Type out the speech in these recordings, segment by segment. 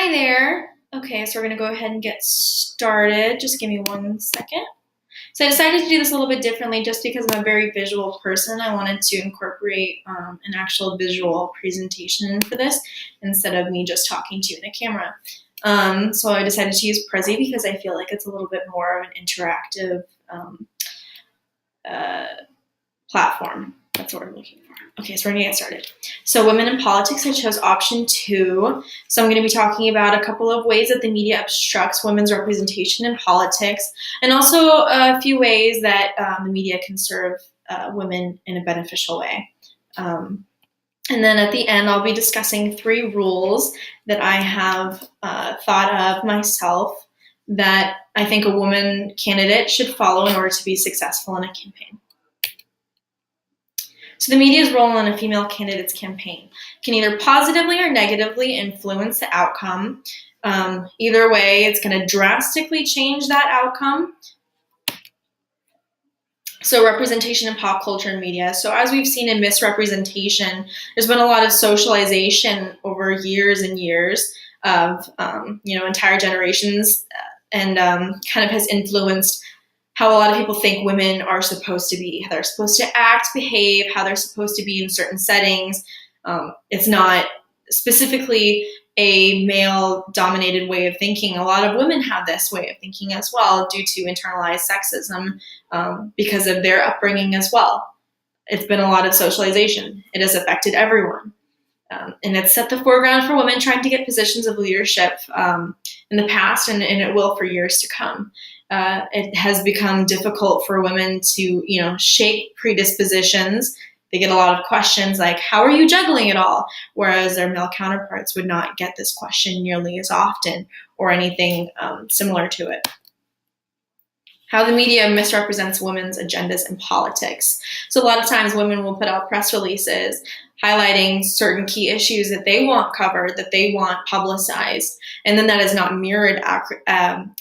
Hi there. Okay, so we're going to go ahead and get started. Just give me 1 second. So I decided to do this a little bit differently just because I'm a very visual person. I wanted to incorporate an actual visual presentation for this instead of me just talking to you in a camera. So I decided to use Prezi because I feel like it's a little bit more of an interactive platform. That's what we're looking for. Okay, so we're gonna get started. So women in politics, I chose option 2. So I'm gonna be talking about a couple of ways that the media obstructs women's representation in politics, and also a few ways that the media can serve women in a beneficial way. And then at the end, I'll be discussing 3 rules that I have thought of myself that I think a woman candidate should follow in order to be successful in a campaign. So the media's role in a female candidate's campaign can either positively or negatively influence the outcome. Either way, it's going to drastically change that outcome. So representation in pop culture and media. So as we've seen in Misrepresentation, there's been a lot of socialization over years and years of entire generations, and kind of has influenced how a lot of people think women are supposed to be, how they're supposed to act, behave, how they're supposed to be in certain settings. It's not specifically a male-dominated way of thinking. A lot of women have this way of thinking as well due to internalized sexism because of their upbringing as well. It's been a lot of socialization. It has affected everyone. And it's set the foreground for women trying to get positions of leadership in the past, and it will for years to come. It has become difficult for women to, shake predispositions. They get a lot of questions like, how are you juggling it all? Whereas their male counterparts would not get this question nearly as often or anything similar to it. How the media misrepresents women's agendas in politics. So a lot of times women will put out press releases highlighting certain key issues that they want covered, that they want publicized, and then that is not mirrored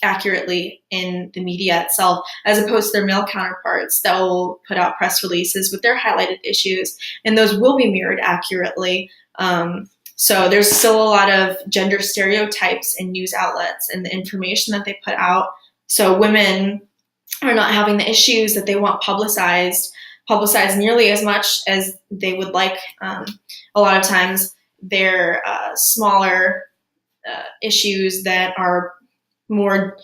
accurately in the media itself, as opposed to their male counterparts that will put out press releases with their highlighted issues, and those will be mirrored accurately. So there's still a lot of gender stereotypes in news outlets and the information that they put out. So women are not having the issues that they want publicized nearly as much as they would like. A lot of times they're smaller issues that are more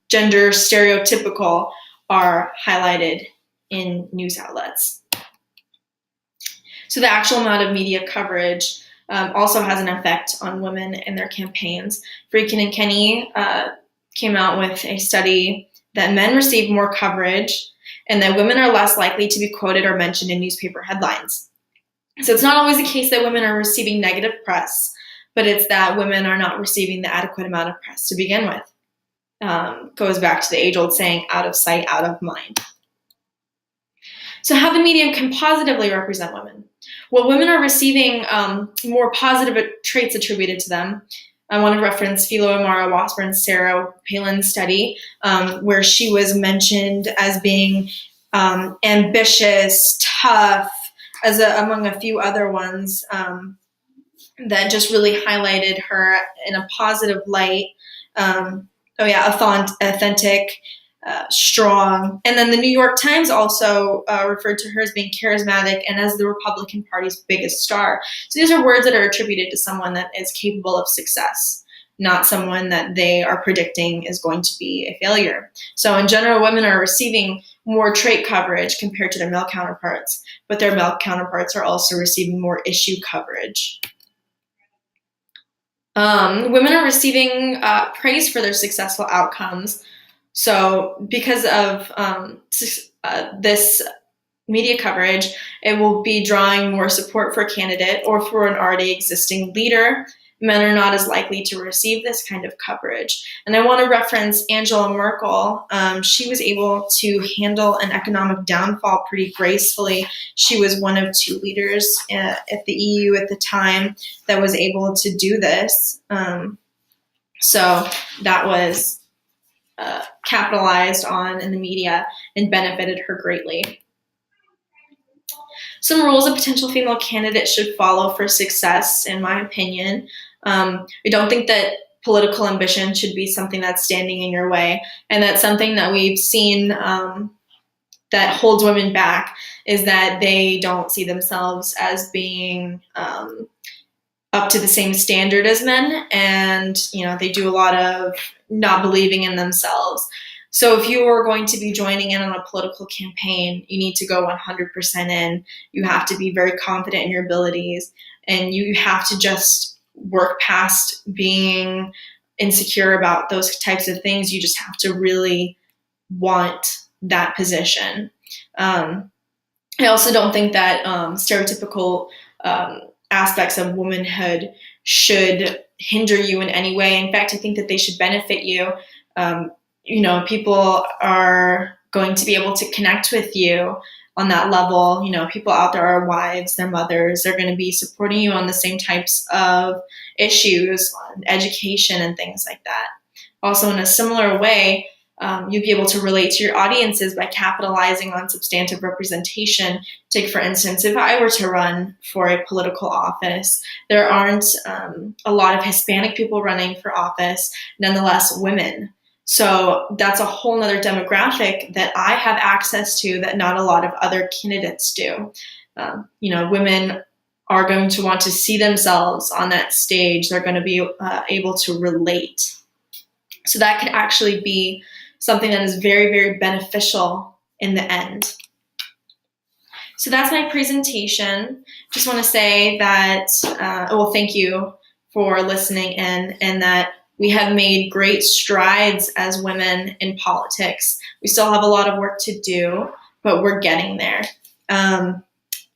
gender stereotypical are highlighted in news outlets. So the actual amount of media coverage also has an effect on women and their campaigns. Freakin and Kenny came out with a study that men receive more coverage and that women are less likely to be quoted or mentioned in newspaper headlines. So it's not always the case that women are receiving negative press, but it's that women are not receiving the adequate amount of press to begin with. Goes back to the age-old saying, out of sight, out of mind. So how the media can positively represent women. Well, women are receiving more positive traits attributed to them. I want to reference Philo Amara Wasburn's Sarah Palin study, where she was mentioned as being ambitious, tough, among a few other ones that just really highlighted her in a positive light. Authentic, strong. And then the New York Times also referred to her as being charismatic and as the Republican Party's biggest star. So these are words that are attributed to someone that is capable of success, not someone that they are predicting is going to be a failure. So in general, women are receiving more trait coverage compared to their male counterparts, but their male counterparts are also receiving more issue coverage. Women are receiving praise for their successful outcomes. So because of this media coverage, it will be drawing more support for a candidate or for an already existing leader. Men are not as likely to receive this kind of coverage. And I want to reference Angela Merkel. She was able to handle an economic downfall pretty gracefully. She was one of 2 leaders at the EU at the time that was able to do this. So that was capitalized on in the media and benefited her greatly. Some rules a potential female candidate should follow for success, in my opinion. I don't think that political ambition should be something that's standing in your way. And that's something that we've seen that holds women back, is that they don't see themselves as being up to the same standard as men, and they do a lot of not believing in themselves. So if you are going to be joining in on a political campaign, you need to go 100% in. You have to be very confident in your abilities, and you have to just work past being insecure about those types of things. You just have to really want that position. I also don't think that stereotypical aspects of womanhood should hinder you in any way. In fact, I think that they should benefit you. People are going to be able to connect with you on that level. People out there are wives, their mothers, they're going to be supporting you on the same types of issues, on education and things like that. Also, in a similar way, you'll be able to relate to your audiences by capitalizing on substantive representation. Take, for instance, if I were to run for a political office, there aren't a lot of Hispanic people running for office, nonetheless women. So that's a whole nother demographic that I have access to that not a lot of other candidates do. Women are going to want to see themselves on that stage. They're going to be able to relate. So that could actually be something that is very, very beneficial in the end. So that's my presentation. Just want to say that, thank you for listening in, and that we have made great strides as women in politics. We still have a lot of work to do, but we're getting there.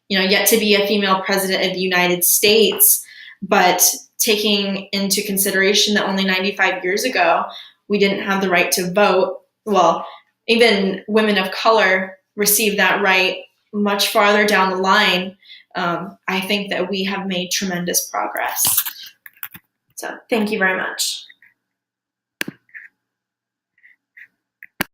Yet to be a female president of the United States, but taking into consideration that only 95 years ago, we didn't have the right to vote. Well, even women of color received that right much farther down the line. I think that we have made tremendous progress. So thank you very much.